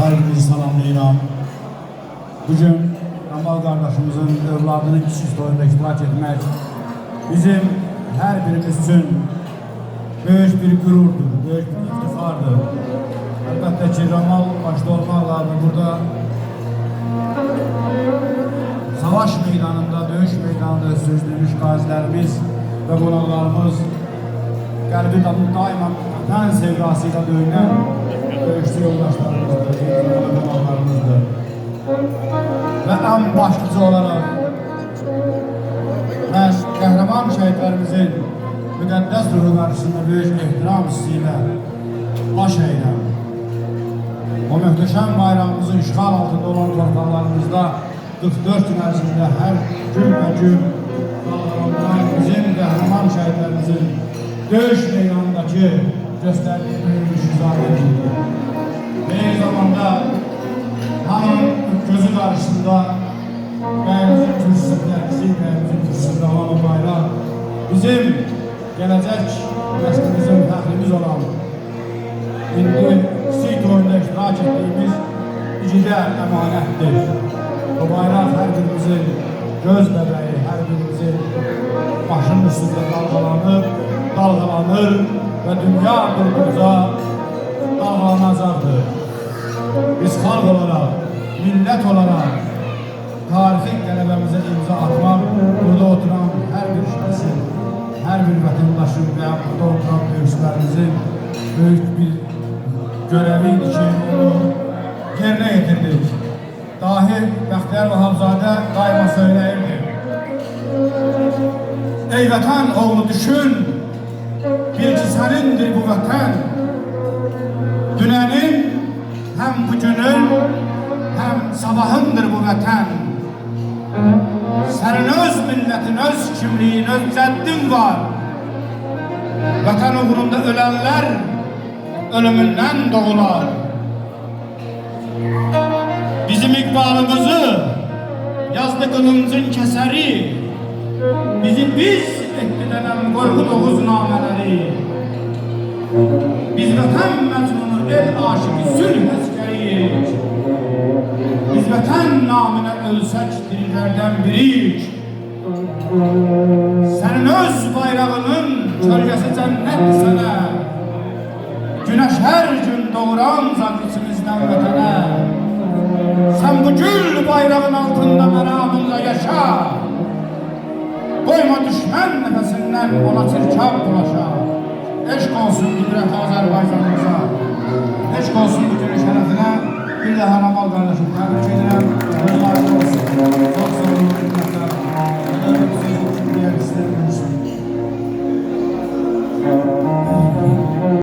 her birinizi salamlayıram. Bugün Ramal kardeşimizin evladının kiçik toyunda iştirak etmek bizim her birimiz için büyük bir gururdur, büyük bir iftihardır. Elbette ki Ramal başta olmakla burada savaş meydanında, dövüş meydanında sözlülmüş gazilerimiz ve qonaqlarımız qəlbi daima vətən sevdasıyla döyünən döyüşçü yoldaşlarımızdır, qonaqlarımızdır. Və ən başlıca olaraq mən qəhrəman şəhidlərimizin müqəddəs ruhu qarşısında böyük ehtiram hissi ilə baş eyləm. O möhtəşəm bayrağımızın işğal altında olan torpaqlarımızda 44 gün ərzində hər gün və gün dalğalanan bizim qəhrəman şəhidlərimizin döyüş meydanındakı göstərdiyi böyük izahədir. Eyni zamanda hamının gözü qarşısında bəyimizin kürsüsündə, bizim bəyimizin kürsüsündə olan o bayraq bizim gələcək nəslimizin fəxrimiz olan indi kiçik oyunda iştirak etdiyimiz ikidə əmanətdir. O bayraq hər birimizin göz bəbəyi, hər birimizin başının üstündə dalğalanır və dünya durduqca dalğalanacaqdır. Biz xalq olaraq, millət olaraq tarixi qələbəmizə imza atmaq, burada oturan hər bir şəxsin, hər bir vətəndaşın və burada oturan döyüşçülərimizin böyük bir görəvi idi ki, onu yerinə yetirdik. Dahi Bəxtiyar Vahabzadə daima söyləyirdi. Ey vətən oğlu düşün, bil ki sənindir bu vətən. Dünənin, həm bugünün, həm sabahındır bu vətən. Sənin öz millətin, öz kimliyin, öz cəddin var. Vətən uğrunda ölənlər ölümündən doğular. Bizim iqbalımızı yazdı qılıncın kəsəri, bizi biz etdilənən qorxuduğuz namələri. Biz vətən məcnunu, el aşıqı, sülh əskəriyik. Biz vətən namına ölsək dirilərdən biriyik. Sənin öz bayrağının kölgəsi cənnətdir sənə. Günəş hər gün doğuran zat içimizdən vətənə. Sen bu gül bayrağın altında meramınla yaşa. Koyma düşman nefesinden ona çirkab bulaşa. Eşk olsun qüdrət Azərbaycanımıza. Eşk olsun bütün şərəfinə. Bir daha Ramal qardaşım təbrik edirəm.